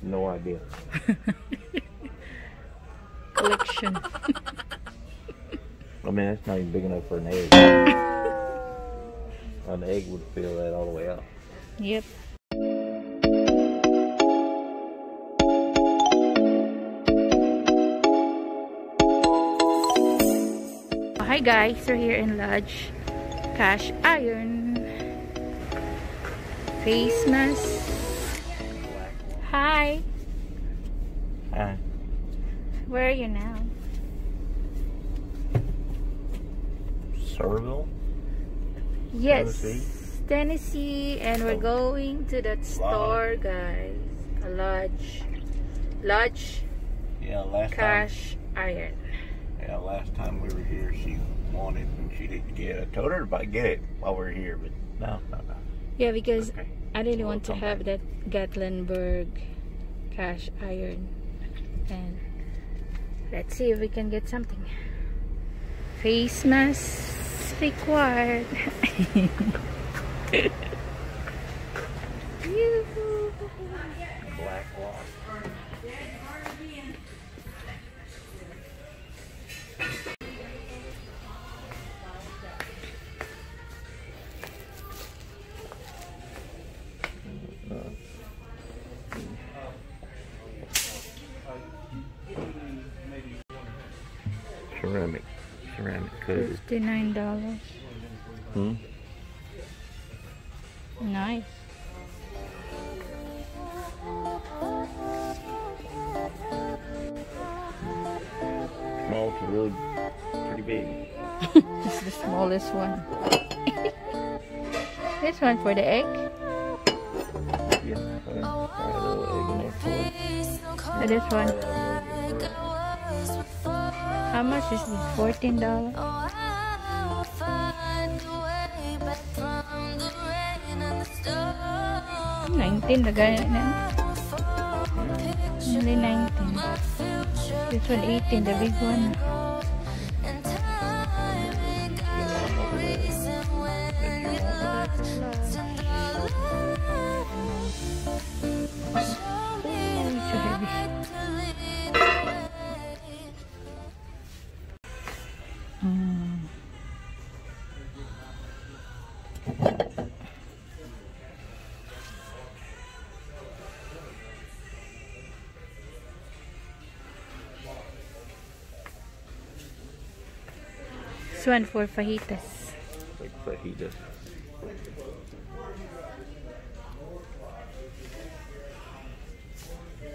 No idea. Collection. I mean, that's not even big enough for an egg. An egg would fill that all the way up. Yep. Hi guys, we're here in Lodge. Cash iron. Face mask. Hi. Hi. Where are you now? Serville? Yes, Tennessee? Tennessee, and we're going to that store, guys. A Lodge. Yeah, last Cash iron. Yeah, last time we were here, she wanted and she didn't get it. I told her to get it while we were here, but no. Yeah, because Okay. I really We'll want to come have back. that Gatlinburg cash iron. And let's see if we can get something. Face mask required. Yoo-hoo. Black lock. Ceramic coated. $59. Nice. Small to really pretty big. This is the smallest one. This one for the egg. Yeah. A little egg in there for it. And this one. How much is this? $14. 19 the guy na. Only 19. This one 18, the big one. So heavy. This one for fajitas. Like fajitas.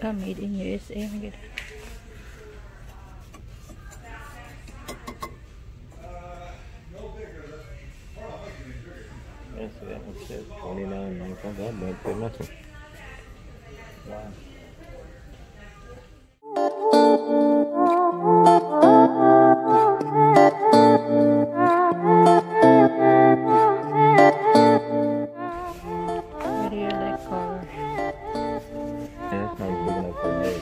Oh, made in USA. Good. Yeah, so that one says $29.95. That might be nothing. Wow. What do you like color? Yeah, that's not even big enough for an egg.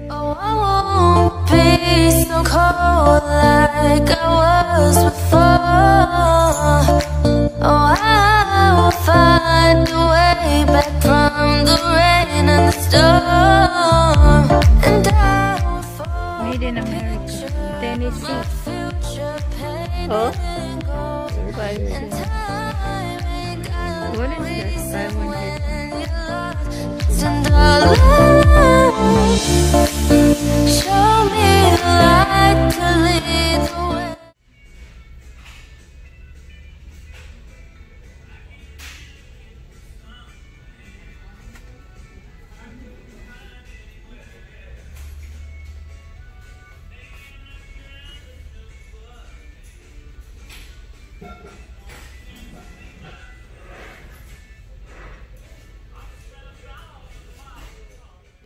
Oh, I won't be so cold like I was before. Oh, I will find a way back from the rain and the storm. And I will fall. Made in America, Tennessee. Oh, There's the egg. what is that? 500. And all alone, show me the light to lead the way.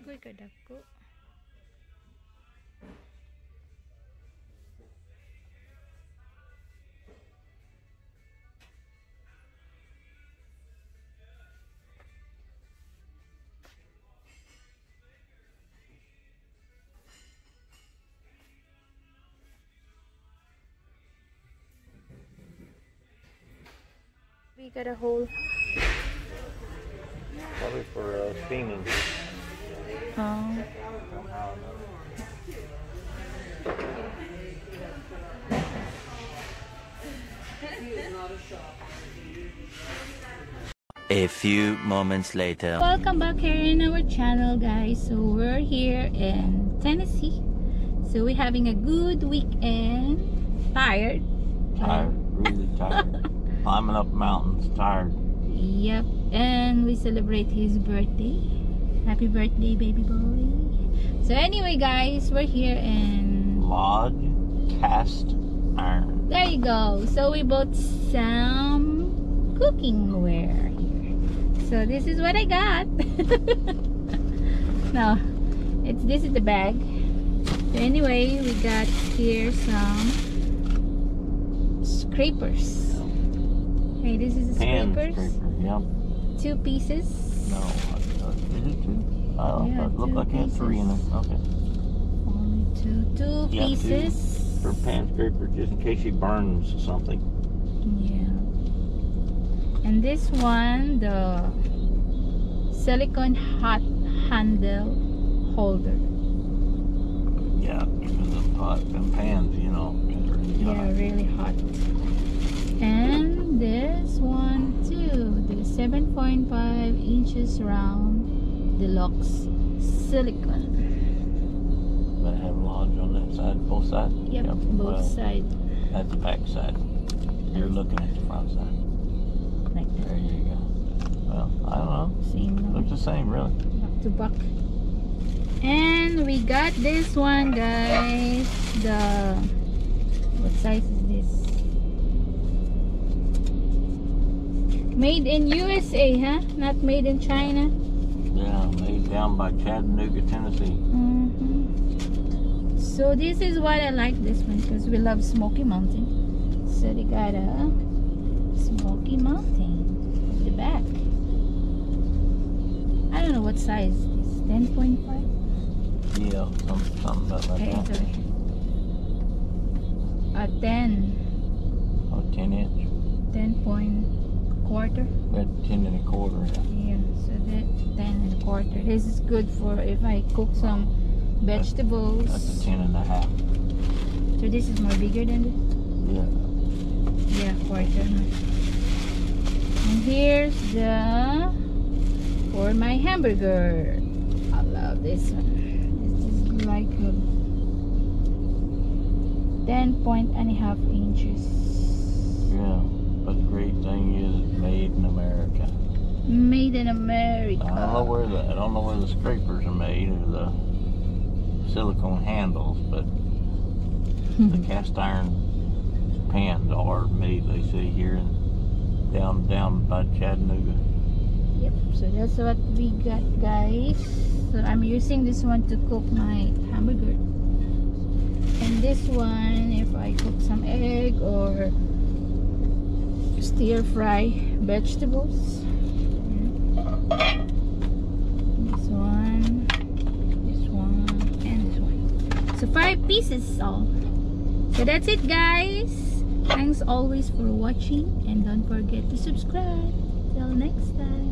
Gue kadako. We got a hole. probably for steaming. Oh. A few moments later. Welcome back here in our channel, guys. So we're here in Tennessee. So we're having a good weekend. Tired. Really tired. Climbing up mountains, tired. Yep. And we celebrate his birthday. Happy birthday, baby boy. So anyway, guys, we're here in Lodge Cast Iron. There you go. So we bought some cooking ware here. So this is what I got. No, this is the bag. So anyway, we got here some scrapers. Hey, this is a scrapers. Scraper, yep. 2 pieces. No, is it 2? Oh, Yeah, it looked like it had 3 in it. Okay. Only two Yeah, pieces. 2 for pan scraper, just in case she burns something. Yeah. And this one, the silicone hot handle holder. Yeah, because of pot and pans, you know. Yeah, really hot. And this one too, the 7.5 inches round deluxe silicone. They have Lodge on that side, both sides? Yep, both sides. That's the back side. You're looking at the front side. Like that. There you go. Well, I don't know. Same. Looks the same, really. Back to back. And we got this one, guys. What size is this? Made in USA, huh? Not made in China. Yeah, made down by Chattanooga, Tennessee. So this is what I like this one, because we love Smoky Mountain. So they got a Smoky Mountain at the back. I don't know what size is this. 10.5? Yeah, something about like Okay, that. sorry. A 10. Oh, 10 inch. 10.25. That's 10 and a quarter. Yeah, so that 10.25. This is good for if I cook some vegetables. That's a 10 and a half. So this is more bigger than this? Yeah. Yeah, quarter. And here's the for my hamburger. I love this one. This is like a 10.5 inches. Yeah. But the great thing is it's made in America. Made in America. I don't know where the scrapers are made or the silicone handles, but the cast iron pans are made, they say, here in down by Chattanooga. Yep, so that's what we got, guys. So I'm using this one to cook my hamburger. And this one if I cook some egg or stir fry vegetables. This one, and this one. So 5 pieces all. So that's it, guys. Thanks always for watching, and don't forget to subscribe. Till next time.